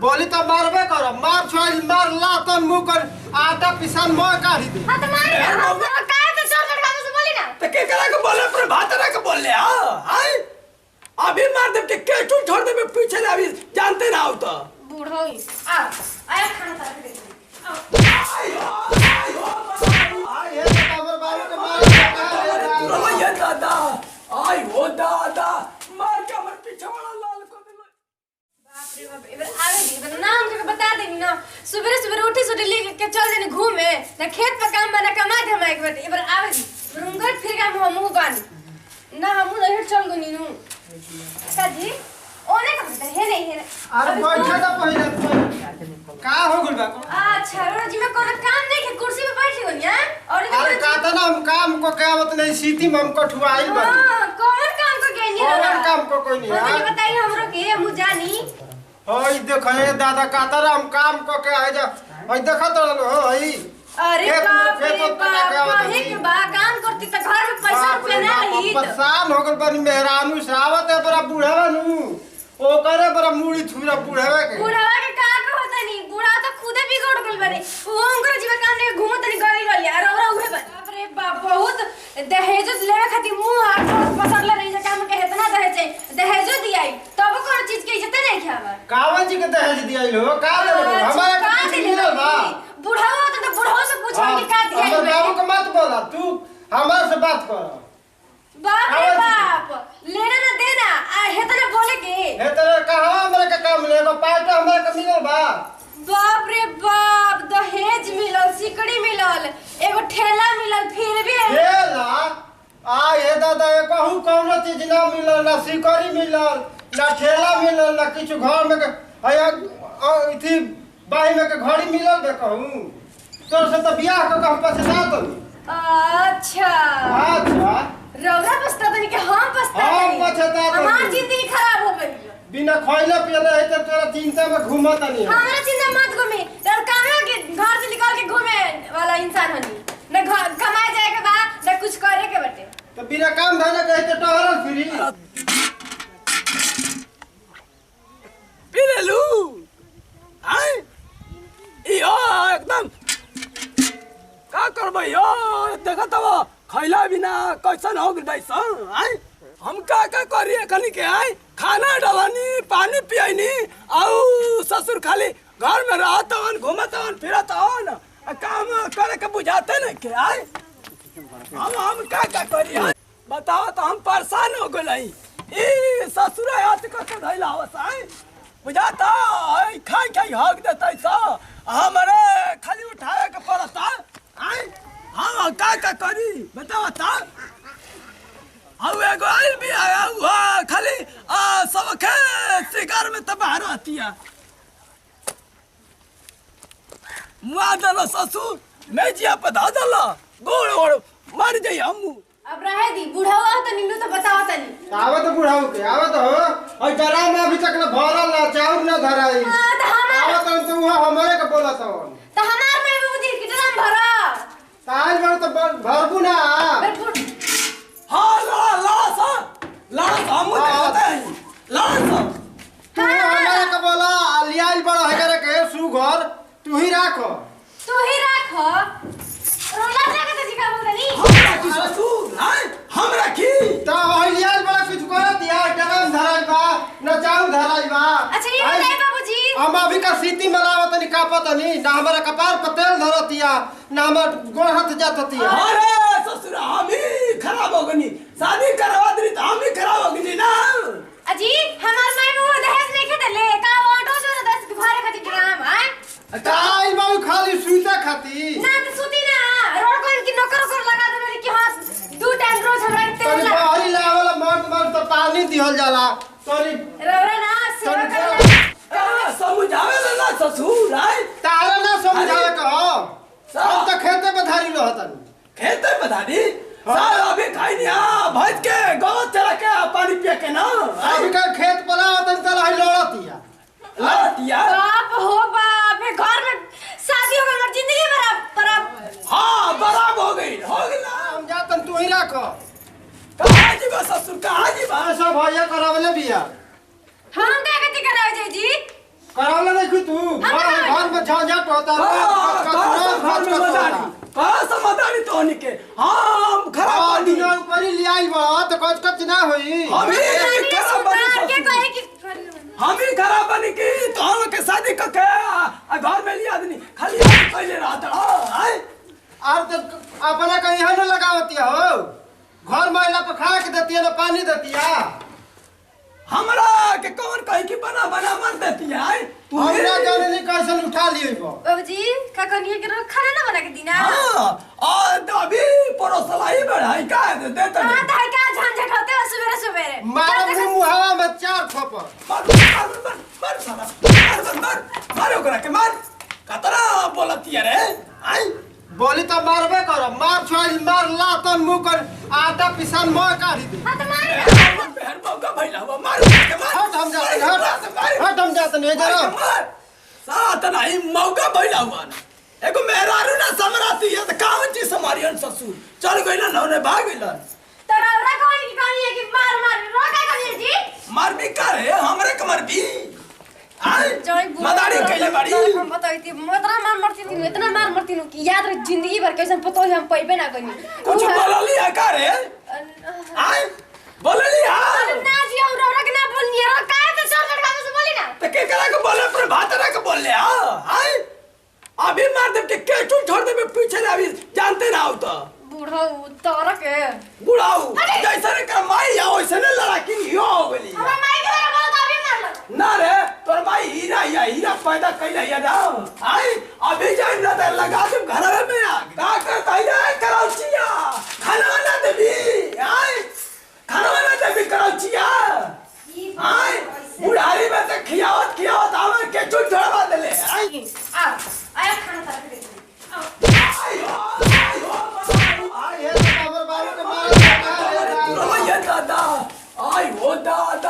बोली तो मारबे करो मार छोड़ मार ला तो मुंह कर आटा पिसान मोय काढ़ी दे हां तो मार काहे तो जोर जोर से बोली ना तो के करा के बोले पर बात ना के बोल ले हां अभी मार दे के तू छोड़ दे पीछे ना अभी जानते ना हो तो बूढ़ो आ आया खाना खा के ये तो कबर बाबू के मार ये दादा आई हो दादा मार के हमर पीछे वाला लाल को दे बाप रे बाप इधर आवे दी इधर ना हमके बता देनी ना सुबह सुबह उठी सोटी लेके चल देनी घूमे ना खेत पे काम बना कमा दे हम एक बार इधर आवे दी रुंगट फिर का मुंह बानी ना हम उधर चल गनी नु काजी ओने का पता है नहीं है अरे बैठे तो पहले का हो गइल बा अच्छा रो जी में कोनो काम नहीं के कुर्सी पे बैठी हो या और अरे कहता ना हम काम को कहवत नहीं सीधी में हमको ठुआइल बा हां कौन काम को कहनी है कौन काम को कोई नहीं मुझे है बताइए हमरो के मु जानी ओई देखो ये दादा कहता रा हम काम को के आ जा ओई देखत रहो ओई अरे बाप रे बाप कहे के बा काम करती त घर में पैसा रुपया ना रही परेशान हो गल बनी मेहरानू सावत है बड़ा बूढ़ा नु ओ करे बड़ा मुड़ी थुरा बूढ़ावे के बूढ़ावा के का होता नहीं बूढ़ा तो खुदे बिगड़ गल बारे वो उनकर जीवन काम ने घूमत नहीं गई रहली और ओरा उहे बाप रे बाप बहुत दहेज लेवे खातिर मुंह हाथ पसरले नहीं जे काम के इतना दहेज दहेज दियाई तब कोनो चीज के इज्जत नहीं खावा कावन जी के दहेज दियाई हो का ले हमारा का दिले बा बूढ़ावा तो बूढ़ावा से पूछो कि का दियाई हमर बाबू के मत बोला तू हमारे से बात कर बाप रे बाप लेना ना देना आ हेतने बोले के हे तेरे कहां हमरा के काम लेगो पाटा हमरा के मिलल बा बाप रे बाप दहेज मिलल सिकड़ी मिलल एगो ठेला मिलल फिर भी ठेला आ ये दादा ये कहू कौनो चीज ना मिलल ना सिकड़ी मिलल ना ठेला मिलल ना कुछ घर में आया इथी बाई में के घड़ी मिलल बे कहू तोर से तो बियाह के कहू पछता तो अच्छा रौरा पछता तनी के हम पछता हम पछता तनी हमार जिंदगी खराब हो गई बिना खइले पियले है तो तोरा चिंता में घूमत नहीं हमरा चिंता मत घूमे और काहे के घर से निकाल के घूमे वाला इंसान हनी न घर कमाए जाए के बा न कुछ करे के बटे तो बिना काम धंधा के तो टहरल फिरी पिलेलू आई यो एकदम का करबै यो देखत हो खैला बिना कैसन हो गइल भाई स आई हम का करी खनी के आई खाना डालनी पानी पियनी आउ ससुर खाली घर में रहतन घूमतन फिरतन काम करे के बुझाते नहीं के आई हम का करी आई बताओ तो हम परेशान हो गइल ई ससुर हाथ के धइला आवस आई बुझाता खाई खाई हक देता सा हमारे खाली उठाए के पड़ता आई हाँ का करी बताओ ता अब एगो आइल भी आया हुआ खाली सबके शिकार में तो बाहर आती है मुआ दल ससुर मेजिया पे धा दल गोड़ गोड़ मर जाई हम अब रहे दी बूढ़ावा तो निन्नु तो बताओ तनी आवत बुढ़ाऊ के आवत हो और डरा में अभी तक न भरल ना चाउर न धराई तो हमार आवत तो वो हमारे के बोलत हो तो हमार में बुद्धि कितना भरा ताल भर तो भरबू ना हाँ ला हम देखते हैं ला तू हमारे के बोला लियाल बड़ा है करे के सुगर तू ही राखो रोला जाके तो दिखा बोल नहीं हमरा की ससुर हैं हम रखी तो लियाल बड़ा कुछ कर दिया डगम धराई बा न चाउर धराई बा अच्छा ये बताइए बाबूजी हम अभी का सीटी मलावत नहीं कापत नहीं ना हमारा कपार पर तेल धरतिया ना हमार गोड़ हाथ जाततिया अरे ससुर हम ही खराब हो गनी शादी करवा दी तो हम ही खराब हो गनी ना अजी हमार माई में वो दहेज नहीं खेते ले का ऑटो जो 10 भरे खातिर ड्राम है ताई बाऊ खाली सुता खाती ना तो सुती ना रोड को इनकी नौकर लगा दे मेरे कि हां 2 टाइम रोज हमरा के तेल तोरी बाहरी लावला मर्द तो पानी दिहल जाला तोरी रोरा ना सेवा कर समझावे ना ससुर आई तारा ना समझावे कहो हम तो खेते में धारी रहतन खेते में धारी साल अभी खाई नहीं भज के गोबर चला के पानी पिए के ना अभी का खेत पला होतन चला ही लड़तिया लड़तिया बाप हो बाप घर में शादी हो गई और जिंदगी बराबर हाँ बराबर हो गई ना हम जातन तू ही राखो कहाँ जी बा ससुर कहाँ जी बा सब भैया करावले बिया हम क्या कहती करावे जी करावले देखी तू घर में झंझट होता घर में मदारी कहाँ से मदारी तो होने के हम खराब पानी ऊपर ही ले आई बड़ा तो कच ना होई हम ही खराब पानी की तो हम के शादी करके घर में लिया आदमी खाली पहले रहता है और तो अपना कहीं यहाँ न लगावती हो घर महिला पर खा के देती है ना पानी देती है हमरा के कौन कहीं की बना बना मर देती है तू हमरा जाने नहीं कैसे उठा लिए वो बाबूजी का कनिया के खाना ना बना के दीना हां और अभी परोसलाई बढ़ाई का देता हां तो का झंझट होते हो सवेरे सवेरे मारो मुंह हवा में 4 थप्पड़ मार ओकरा के मार कतरा बोलती है रे आई बोली तो मारबे करो मार छोड़ मार ला तन मुंह कर आटा पिसान मोय काढ़ी दे हां तो मार बहन मौका भइला हुआ मार के मार हट हम जाते नहीं जरा साथ नहीं मौका भइला हुआ ना एगो मेहरारू ना समराती है त कावन जी समारियन ससुर चल गइला न ने भाग गइला तोरा कोई की कहानी है कि मार मार रोका कनिया जी मार भी करे हमरे कमर भी आई जय मदारी कइले बाड़ी हम बताइती इतना मार मरती नु कि याद रह जिंदगी भर कैसे पतो हम पैबे ना कनी कुछ बोलली है का रे आई बोलली हां ना जी और रौरा के ना बोलनी है काहे तो चोर चढ़ से बोली ना त के करा के बोले पर भातरा के बोल ले आई अभी मार दे के चू छोड़ दे पीछे ना अभी जानते ना हो तो बूढ़ो तोरा के बुढ़ाऊ जैसे रे कर माई या वैसे ने लड़की हो गेली हमरा माई के बारे बोलो तो अभी मार लो ना रे तोर माई हीरा पैदा कइले या ना आई अभी जान ना दे लगा दे घर में आ का कर कइले करौचिया खाना ना देबी आई खाना ना देबी करौचिया आई बुढ़ारी में से खियावत आवे के चुट झड़वा देले आई आया खाना तरफ दे ये तो बाबर बाबू के मार ये दादा आई हो दादा